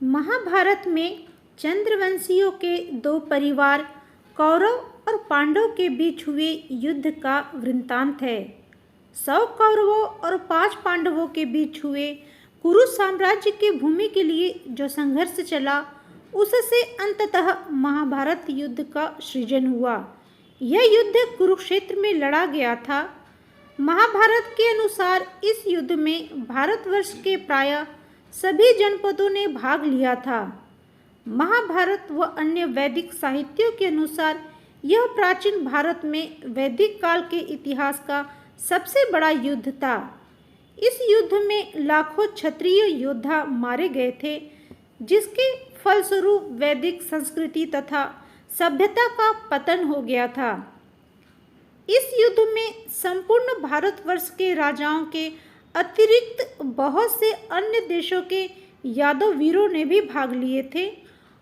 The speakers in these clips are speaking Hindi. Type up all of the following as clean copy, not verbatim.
महाभारत में चंद्रवंशियों के दो परिवार कौरव और पांडव के बीच हुए युद्ध का वृत्तांत है। 100 कौरवों और 5 पांडवों के बीच हुए कुरु साम्राज्य की भूमि के लिए जो संघर्ष चला, उससे अंततः महाभारत युद्ध का सृजन हुआ। यह युद्ध कुरुक्षेत्र में लड़ा गया था। महाभारत के अनुसार इस युद्ध में भारतवर्ष के प्रायः सभी जनपदों ने भाग लिया था। महाभारत व अन्य वैदिक साहित्यों के अनुसार यह प्राचीन भारत में वैदिक काल के इतिहास का सबसे बड़ा युद्ध था। इस युद्ध में लाखों क्षत्रिय योद्धा मारे गए थे, जिसके फलस्वरूप वैदिक संस्कृति तथा सभ्यता का पतन हो गया था। इस युद्ध में संपूर्ण भारतवर्ष के राजाओं के अतिरिक्त बहुत से अन्य देशों के यादव वीरों ने भी भाग लिए थे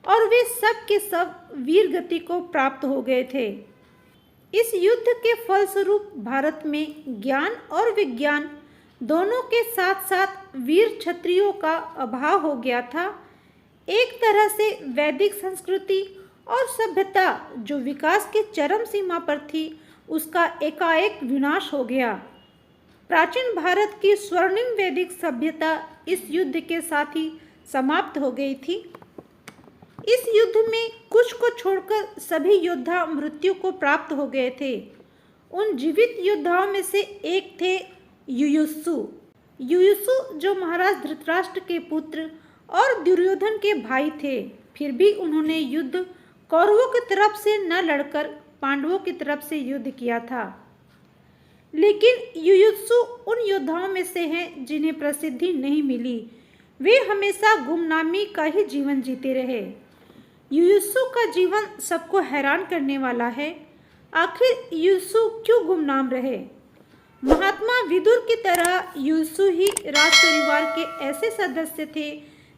और वे सब के सब वीर गति को प्राप्त हो गए थे। इस युद्ध के फलस्वरूप भारत में ज्ञान और विज्ञान दोनों के साथ साथ वीर क्षत्रियों का अभाव हो गया था। एक तरह से वैदिक संस्कृति और सभ्यता जो विकास के चरम सीमा पर थी, उसका एकाएक विनाश हो गया। प्राचीन भारत की स्वर्णिम वैदिक सभ्यता इस युद्ध के साथ ही समाप्त हो गई थी। इस युद्ध में कुछ को छोड़कर सभी योद्धा मृत्यु को प्राप्त हो गए थे। उन जीवित योद्धाओं में से एक थे युयुत्सु। युयुत्सु जो महाराज धृतराष्ट्र के पुत्र और दुर्योधन के भाई थे, फिर भी उन्होंने युद्ध कौरवों की तरफ से न लड़कर पांडवों की तरफ से युद्ध किया था। लेकिन युयुत्सु उन योद्धाओं में से हैं जिन्हें प्रसिद्धि नहीं मिली। वे हमेशा गुमनामी का ही जीवन जीते रहे। युयुत्सु का जीवन सबको हैरान करने वाला है। आखिर युयुत्सु क्यों गुमनाम रहे? महात्मा विदुर की तरह युयुत्सु ही राज परिवार के ऐसे सदस्य थे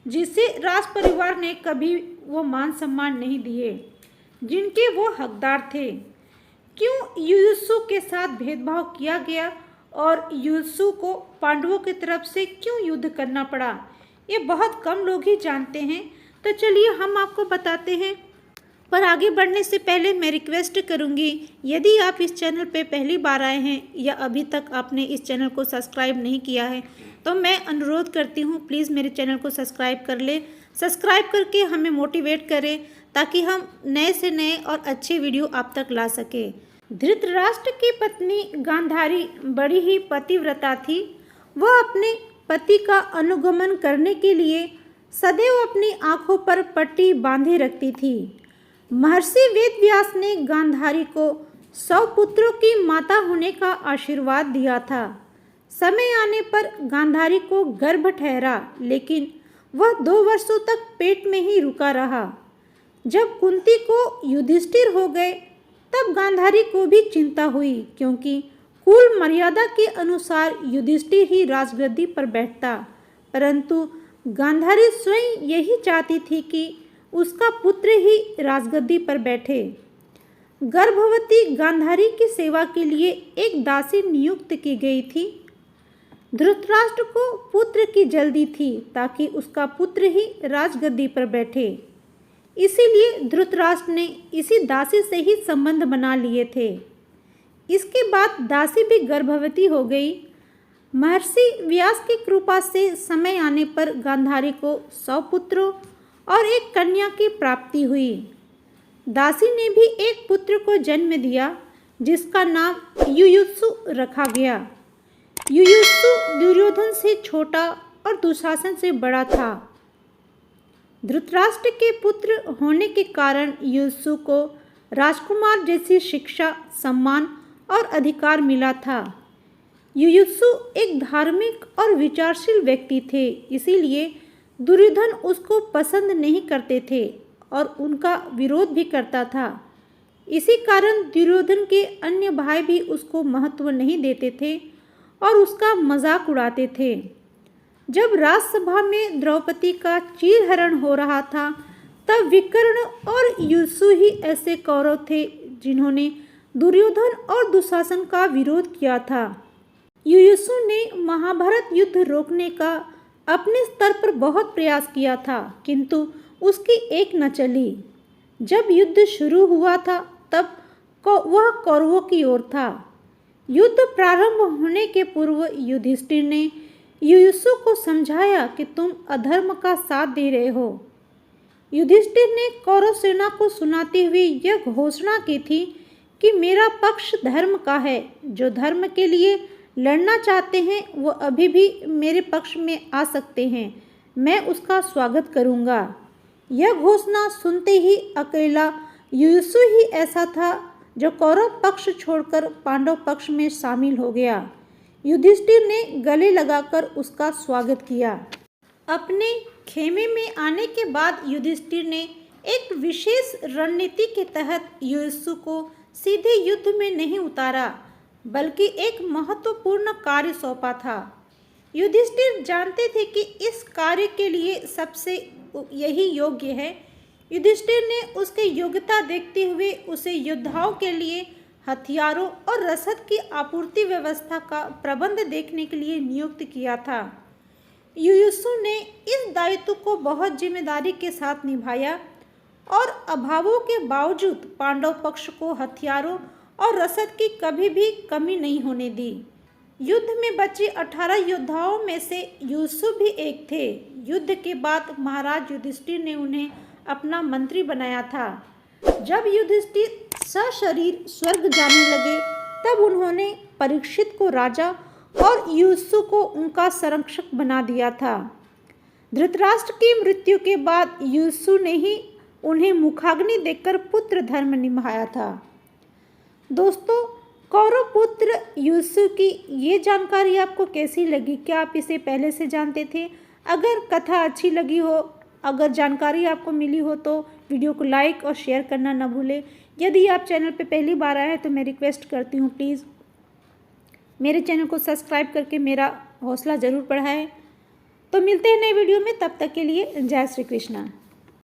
जिसे राज परिवार ने कभी वो मान सम्मान नहीं दिए जिनके वो हकदार थे। क्यों युयुत्सु के साथ भेदभाव किया गया और युयुत्सु को पांडवों की तरफ से क्यों युद्ध करना पड़ा, ये बहुत कम लोग ही जानते हैं। तो चलिए हम आपको बताते हैं। पर आगे बढ़ने से पहले मैं रिक्वेस्ट करूंगी, यदि आप इस चैनल पे पहली बार आए हैं या अभी तक आपने इस चैनल को सब्सक्राइब नहीं किया है, तो मैं अनुरोध करती हूँ प्लीज़ मेरे चैनल को सब्सक्राइब कर ले। सब्सक्राइब करके हमें मोटिवेट करें ताकि हम नए से नए और अच्छे वीडियो आप तक ला सके। धृतराष्ट्र की पत्नी गांधारी बड़ी ही पतिव्रता थी। वह अपने पति का अनुगमन करने के लिए सदैव अपनी आंखों पर पट्टी बांधे रखती थी। महर्षि वेदव्यास ने गांधारी को 100 पुत्रों की माता होने का आशीर्वाद दिया था। समय आने पर गांधारी को गर्भ ठहरा, लेकिन वह 2 वर्षों तक पेट में ही रुका रहा। जब कुंती को युधिष्ठिर हो गए तब गांधारी को भी चिंता हुई, क्योंकि कुल मर्यादा के अनुसार युधिष्ठिर ही राजगद्दी पर बैठता। परंतु गांधारी स्वयं यही चाहती थी कि उसका पुत्र ही राजगद्दी पर बैठे। गर्भवती गांधारी की सेवा के लिए एक दासी नियुक्त की गई थी। धृतराष्ट्र को पुत्र की जल्दी थी ताकि उसका पुत्र ही राजगद्दी पर बैठे। इसीलिए धृतराष्ट्र ने इसी दासी से ही संबंध बना लिए थे। इसके बाद दासी भी गर्भवती हो गई। महर्षि व्यास की कृपा से समय आने पर गांधारी को 100 पुत्रों और एक कन्या की प्राप्ति हुई। दासी ने भी एक पुत्र को जन्म दिया जिसका नाम युयुत्सु रखा गया। युयुत्सु दुर्योधन से छोटा और दुशासन से बड़ा था। धृतराष्ट्र के पुत्र होने के कारण युयुत्सु को राजकुमार जैसी शिक्षा, सम्मान और अधिकार मिला था। युयुत्सु एक धार्मिक और विचारशील व्यक्ति थे, इसीलिए दुर्योधन उसको पसंद नहीं करते थे और उनका विरोध भी करता था। इसी कारण दुर्योधन के अन्य भाई भी उसको महत्व नहीं देते थे और उसका मजाक उड़ाते थे। जब राजसभा में द्रौपदी का चीरहरण हो रहा था, तब विकर्ण और युयुत्सु ही ऐसे कौरव थे जिन्होंने दुर्योधन और दुशासन का विरोध किया था। युयुत्सु ने महाभारत युद्ध रोकने का अपने स्तर पर बहुत प्रयास किया था, किंतु उसकी एक न चली। जब युद्ध शुरू हुआ था तब वह कौरवों की ओर था। युद्ध प्रारंभ होने के पूर्व युधिष्ठिर ने युयुत्सु को समझाया कि तुम अधर्म का साथ दे रहे हो। युधिष्ठिर ने कौरव सेना को सुनाते हुए यह घोषणा की थी कि मेरा पक्ष धर्म का है। जो धर्म के लिए लड़ना चाहते हैं वो अभी भी मेरे पक्ष में आ सकते हैं, मैं उसका स्वागत करूंगा। यह घोषणा सुनते ही अकेला युयुत्सु ही ऐसा था जो कौरव पक्ष छोड़कर पांडव पक्ष में शामिल हो गया। युधिष्ठिर ने गले लगाकर उसका स्वागत किया। अपने खेमे में आने के बाद युधिष्ठिर ने एक विशेष रणनीति के तहत युयुत्सु को सीधे युद्ध में नहीं उतारा, बल्कि एक महत्वपूर्ण कार्य सौंपा था। युधिष्ठिर जानते थे कि इस कार्य के लिए सबसे यही योग्य है। युधिष्ठिर ने उसकी योग्यता देखते हुए उसे योद्धाओं के लिए हथियारों और रसद की आपूर्ति व्यवस्था का प्रबंध देखने के लिए नियुक्त किया था। युयुत्सु ने इस दायित्व को बहुत जिम्मेदारी के साथ निभाया और अभावों के बावजूद पांडव पक्ष को हथियारों और रसद की कभी भी कमी नहीं होने दी। युद्ध में बचे 18 योद्धाओं में से युयुत्सु भी एक थे। युद्ध के बाद महाराज युधिष्ठिर ने उन्हें अपना मंत्री बनाया था। जब युधिष्ठिर सशरीर स्वर्ग जाने लगे तब उन्होंने परीक्षित को राजा और युयुत्सु को उनका संरक्षक बना दिया था। धृतराष्ट्र की मृत्यु के बाद युयुत्सु ने ही उन्हें मुखाग्नि देकर पुत्र धर्म निभाया था। दोस्तों, कौरव पुत्र युयुत्सु की ये जानकारी आपको कैसी लगी? क्या आप इसे पहले से जानते थे? अगर कथा अच्छी लगी हो, अगर जानकारी आपको मिली हो तो वीडियो को लाइक और शेयर करना न भूलें। यदि आप चैनल पे पहली बार आए हैं तो मैं रिक्वेस्ट करती हूँ प्लीज़ मेरे चैनल को सब्सक्राइब करके मेरा हौसला ज़रूर बढ़ाएं। तो मिलते हैं नए वीडियो में, तब तक के लिए जय श्री कृष्णा।